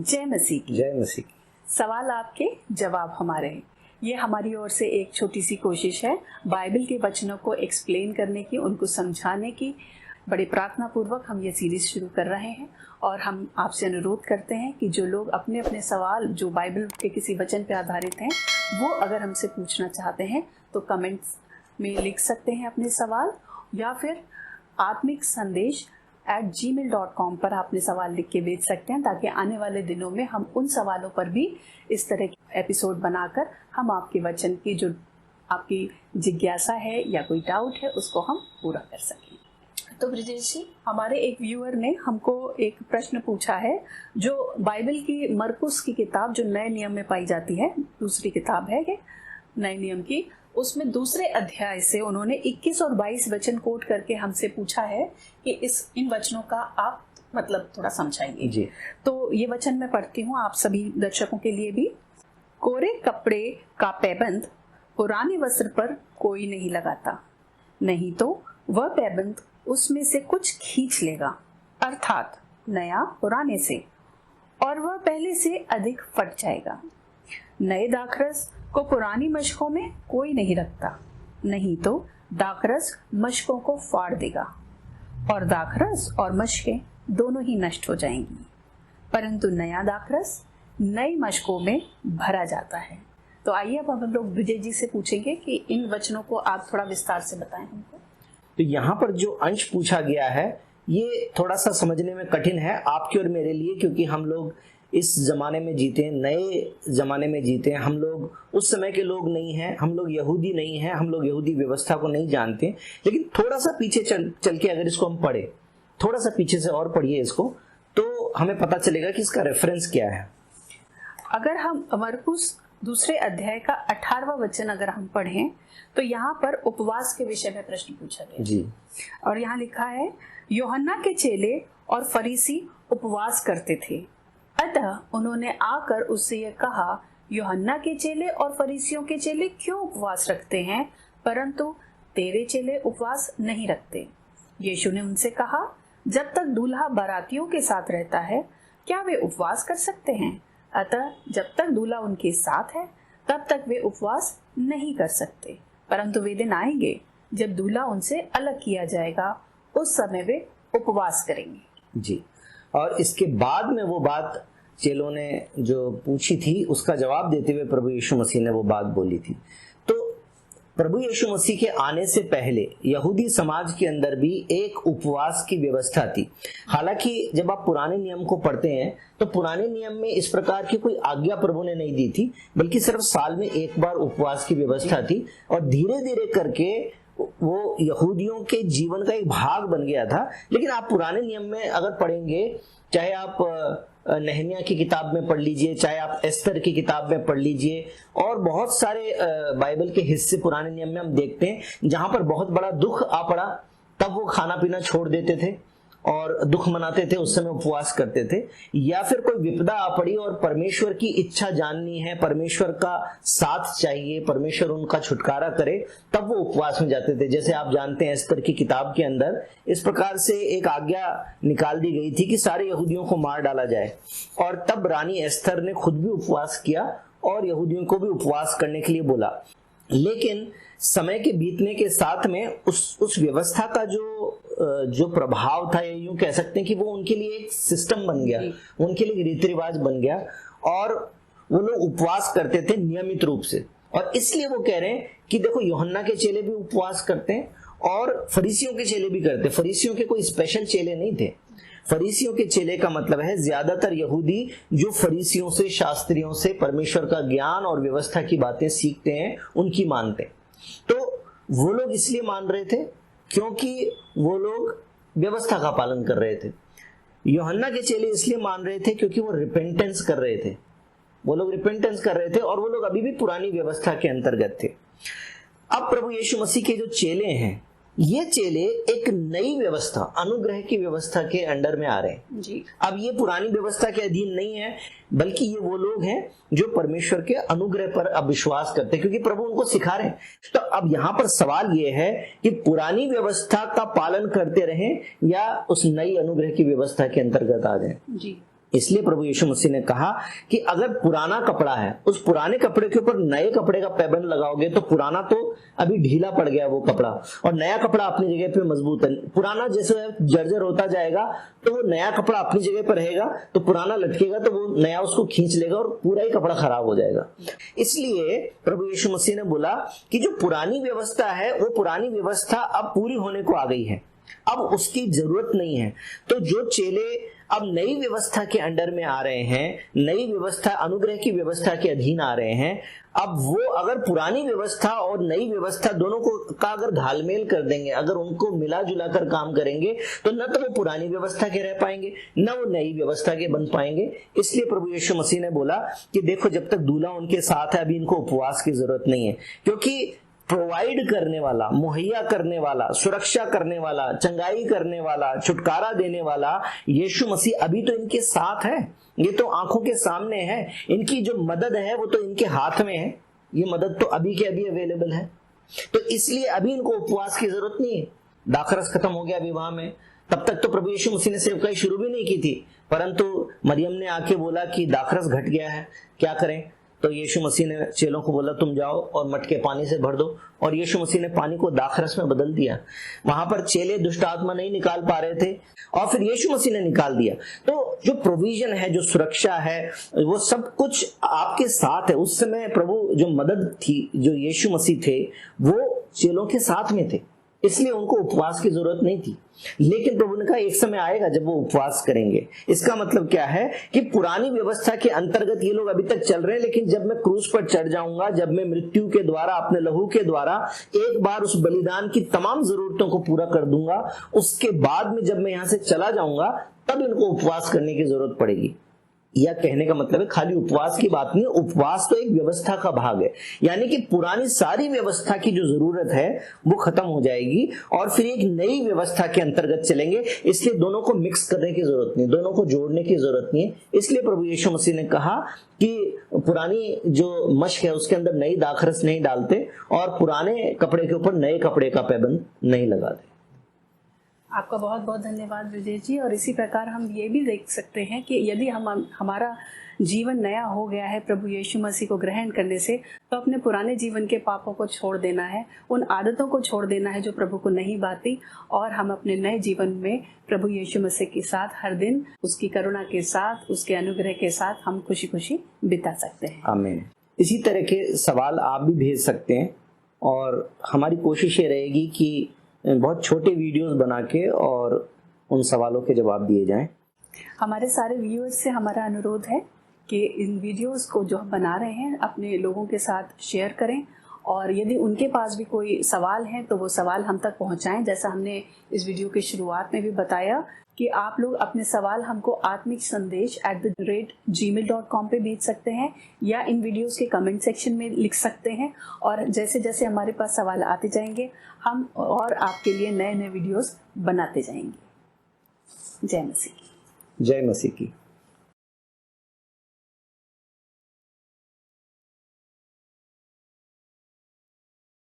जय मसीह की। जय मसीह की। सवाल आपके, जवाब हमारे। ये हमारी ओर से एक छोटी सी कोशिश है बाइबल के वचनों को एक्सप्लेन करने की, उनको समझाने की। बड़ी प्रार्थना पूर्वक हम ये सीरीज शुरू कर रहे हैं और हम आपसे अनुरोध करते हैं कि जो लोग अपने अपने सवाल जो बाइबल के किसी वचन पर आधारित हैं वो अगर हमसे पूछना चाहते हैं तो कमेंट्स में लिख सकते हैं अपने सवाल, या फिर आत्मिक संदेश @gmail.com पर आपने सवाल लिख के भेज सकते हैं, ताकि आने वाले दिनों में हम उन सवालों पर भी इस तरह के एपिसोड बनाकर हम आपके वचन की जो आपकी जिज्ञासा है या कोई डाउट है उसको हम पूरा कर सकें। तो ब्रिजेश जी, हमारे एक व्यूअर ने हमको एक प्रश्न पूछा है जो बाइबल की मरकुस की किताब जो नए नियम में पाई जाती है, दूसरी किताब है ये नए नियम की, उसमें दूसरे अध्याय से उन्होंने 21 और 22 वचन कोट करके हमसे पूछा है कि इन वचनों का आप मतलब थोड़ा समझाएंगे जी। तो ये वचन मैं पढ़ती हूँ आप सभी दर्शकों के लिए भी। कोरे कपड़े का पैबंद पुराने वस्त्र पर कोई नहीं लगाता, नहीं तो वह पैबंद उसमें से कुछ खींच लेगा, अर्थात नया पुराने से, और वह पहले से अधिक फट जाएगा। नए दाखरस को पुरानी मशकों में कोई नहीं रखता, नहीं तो दाखरस मशकों को फाड़ देगा और दाखरस और मशकें दोनों ही नष्ट हो जाएंगी, परंतु नया दाखरस नई मशकों में भरा जाता है। तो आइए अब हम लोग विजय जी से पूछेंगे कि इन वचनों को आप थोड़ा विस्तार से बताएं हमको। तो यहाँ पर जो अंश पूछा गया है ये थोड़ा सा समझने में कठिन है आपके और मेरे लिए, क्योंकि हम लोग इस जमाने में जीते हैं, नए जमाने में जीते हैं। हम लोग उस समय के लोग नहीं हैं, हम लोग यहूदी नहीं हैं, हम लोग यहूदी व्यवस्था को नहीं जानते। लेकिन थोड़ा सा पीछे चल के अगर इसको हम पढ़े, थोड़ा सा पीछे से और पढ़िए इसको, तो हमें पता चलेगा कि इसका रेफरेंस क्या है। अगर हम मरकुस दूसरे अध्याय का 18वां वचन अगर हम पढ़ें तो यहाँ पर उपवास के विषय में प्रश्न पूछा गया जी। और यहाँ लिखा है, यूहन्ना के चेले और फरीसी उपवास करते थे, अतः उन्होंने आकर उससे यह कहा, यूहन्ना के चेले और फरीसियों के चेले क्यों उपवास रखते हैं परंतु तेरे चेले उपवास नहीं रखते। यीशु ने उनसे कहा, जब तक दूल्हा बारातियों के साथ रहता है क्या वे उपवास कर सकते हैं? अतः जब तक दूल्हा उनके साथ है तब तक वे उपवास नहीं कर सकते, परंतु वे दिन आएंगे जब दूल्हा उनसे अलग किया जाएगा, उस समय वे उपवास करेंगे। जी। और इसके बाद में वो बात चेलों ने जो पूछी थी उसका जवाब देते हुए प्रभु यीशु मसीह ने वो बात बोली थी। तो प्रभु यीशु मसीह के आने से पहले यहूदी समाज के अंदर भी एक उपवास की व्यवस्था थी। हालांकि जब आप पुराने नियम को पढ़ते हैं तो पुराने नियम में इस प्रकार की कोई आज्ञा प्रभु ने नहीं दी थी, बल्कि सिर्फ साल में एक बार उपवास की व्यवस्था थी। और धीरे धीरे करके वो यहूदियों के जीवन का एक भाग बन गया था। लेकिन आप पुराने नियम में अगर पढ़ेंगे, चाहे आप नहमिया की किताब में पढ़ लीजिए, चाहे आप एस्तर की किताब में पढ़ लीजिए, और बहुत सारे बाइबल के हिस्से पुराने नियम में हम देखते हैं जहां पर बहुत बड़ा दुख आ पड़ा तब वो खाना पीना छोड़ देते थे और दुख मनाते थे, उस समय उपवास करते थे। या फिर कोई विपदा आ पड़ी और परमेश्वर की इच्छा जाननी है, परमेश्वर का साथ चाहिए, परमेश्वर उनका छुटकारा करे, तब वो उपवास में जाते थे। जैसे आप जानते हैं एस्तर की किताब के अंदर इस प्रकार से एक आज्ञा निकाल दी गई थी कि सारे यहूदियों को मार डाला जाए, और तब रानी एस्तर ने खुद भी उपवास किया और यहूदियों को भी उपवास करने के लिए बोला। लेकिन समय के बीतने के साथ में उस व्यवस्था का जो प्रभाव था, यूं कह सकते हैं कि वो उनके लिए एक सिस्टम बन गया, उनके लिए रीति रिवाज बन गया, और वो लोग उपवास करते थे नियमित रूप से। और इसलिए वो कह रहे हैं कि देखो यूहन्ना के चेले भी उपवास करते हैं और फरीसियों के चेले भी करते। फरीसियों के कोई स्पेशल चेले नहीं थे। फरीसियों के चेले का मतलब है ज्यादातर यहूदी जो फरीसियों से, शास्त्रियों से परमेश्वर का ज्ञान और व्यवस्था की बातें सीखते हैं, उनकी मानते। तो वो लोग इसलिए मान रहे थे क्योंकि वो लोग व्यवस्था का पालन कर रहे थे। यूहन्ना के चेले इसलिए मान रहे थे क्योंकि वो रिपेंटेंस कर रहे थे, वो लोग रिपेंटेंस कर रहे थे और वो लोग अभी भी पुरानी व्यवस्था के अंतर्गत थे। अब प्रभु यीशु मसीह के जो चेले हैं, ये चेले एक नई व्यवस्था, अनुग्रह की व्यवस्था के अंडर में आ रहे हैं जी। अब ये पुरानी व्यवस्था के अधीन नहीं है, बल्कि ये वो लोग हैं जो परमेश्वर के अनुग्रह पर अब विश्वास करते हैं, क्योंकि प्रभु उनको सिखा रहे हैं। तो अब यहाँ पर सवाल ये है कि पुरानी व्यवस्था का पालन करते रहें या उस नई अनुग्रह की व्यवस्था के अंतर्गत आ जाएं। जी। इसलिए प्रभु यीशु मसीह ने कहा कि अगर पुराना कपड़ा है, उस पुराने कपड़े के ऊपर नए कपड़े का पैबंद लगाओगे तो पुराना तो अभी ढीला पड़ गया वो कपड़ा, और नया कपड़ा अपनी जगह पे मजबूत है। पुराना जैसे जर्जर होता जाएगा तो वो नया कपड़ा अपनी जगह पर रहेगा, तो पुराना लटकेगा तो वो नया उसको खींच लेगा और पूरा ही कपड़ा खराब हो जाएगा। इसलिए प्रभु यीशु मसीह ने बोला कि जो पुरानी व्यवस्था है वो पुरानी व्यवस्था अब पूरी होने को आ गई है, अब उसकी जरूरत नहीं है। तो जो चेले अब नई व्यवस्था के अंडर में आ रहे हैं, नई व्यवस्था, अनुग्रह की व्यवस्था के अधीन आ रहे हैं, अब वो अगर पुरानी व्यवस्था और नई व्यवस्था दोनों को का अगर घालमेल कर देंगे, अगर उनको मिला जुला कर काम करेंगे, तो न तो वो पुरानी व्यवस्था के रह पाएंगे, न वो नई व्यवस्था के बन पाएंगे। इसलिए प्रभु यीशु मसीह ने बोला कि देखो, जब तक दूल्हा उनके साथ है अभी इनको उपवास की जरूरत नहीं है, क्योंकि प्रोवाइड करने वाला, मुहैया करने वाला, सुरक्षा करने वाला, चंगाई करने वाला, छुटकारा देने वाला यीशु मसीह अभी तो इनके साथ है। ये तो आंखों के सामने है, इनकी जो मदद है वो तो इनके हाथ में है, ये मदद तो अभी के अभी अवेलेबल है। तो इसलिए अभी इनको उपवास की जरूरत नहीं है। दाखरस खत्म हो गया विवाह में, तब तक तो प्रभु यीशु मसीह ने सेवकाई शुरू भी नहीं की थी, परंतु मरियम ने आके बोला कि दाखरस घट गया है, क्या करें? तो यीशु मसीह ने चेलों को बोला तुम जाओ और मटके पानी से भर दो, और यीशु मसीह ने पानी को दाखरस में बदल दिया। वहां पर चेले दुष्ट आत्मा नहीं निकाल पा रहे थे और फिर यीशु मसीह ने निकाल दिया। तो जो प्रोविजन है, जो सुरक्षा है, वो सब कुछ आपके साथ है। उस समय प्रभु जो मदद थी, जो यीशु मसीह थे, वो चेलों के साथ में थे, इसलिए उनको उपवास की जरूरत नहीं थी। लेकिन प्रभु ने कहा एक समय आएगा जब वो उपवास करेंगे। इसका मतलब क्या है कि पुरानी व्यवस्था के अंतर्गत ये लोग अभी तक चल रहे हैं, लेकिन जब मैं क्रूस पर चढ़ जाऊंगा, जब मैं मृत्यु के द्वारा, अपने लहू के द्वारा एक बार उस बलिदान की तमाम जरूरतों को पूरा कर दूंगा, उसके बाद में जब मैं यहां से चला जाऊंगा तब इनको उपवास करने की जरूरत पड़ेगी। यह कहने का मतलब है खाली उपवास की बात नहीं, उपवास तो एक व्यवस्था का भाग है, यानी कि पुरानी सारी व्यवस्था की जो जरूरत है वो खत्म हो जाएगी और फिर एक नई व्यवस्था के अंतर्गत चलेंगे। इसलिए दोनों को मिक्स करने की जरूरत नहीं, दोनों को जोड़ने की जरूरत नहीं है। इसलिए प्रभु यीशु मसीह ने कहा कि पुरानी जो मश्क है उसके अंदर नई दाखरस नहीं डालते और पुराने कपड़े के ऊपर नए कपड़े का पैबंद नहीं लगाते। आपका बहुत बहुत धन्यवाद विजय जी। और इसी प्रकार हम ये भी देख सकते हैं कि यदि हमारा जीवन नया हो गया है प्रभु यीशु मसीह को ग्रहण करने से, तो अपने पुराने जीवन के पापों को छोड़ देना है, उन आदतों को छोड़ देना है जो प्रभु को नहीं भाती, और हम अपने नए जीवन में प्रभु यीशु मसीह के साथ हर दिन उसकी करुणा के साथ, उसके अनुग्रह के साथ हम खुशी खुशी बिता सकते हैं। आमीन। इसी तरह के सवाल आप भी भेज सकते हैं और हमारी कोशिश ये रहेगी कि बहुत छोटे वीडियोस बना के और उन सवालों के जवाब दिए जाएं। हमारे सारे व्यूअर्स से हमारा अनुरोध है कि इन वीडियोस को जो हम बना रहे हैं अपने लोगों के साथ शेयर करें, और यदि उनके पास भी कोई सवाल है तो वो सवाल हम तक पहुंचाएं। जैसा हमने इस वीडियो की शुरुआत में भी बताया कि आप लोग अपने सवाल हमको आत्मिक संदेश @gmail.com पे भेज सकते हैं या इन वीडियोस के कमेंट सेक्शन में लिख सकते हैं, और जैसे जैसे हमारे पास सवाल आते जाएंगे हम और आपके लिए नए नए वीडियोस बनाते जाएंगे। जय मसीह की। जय मसीह की।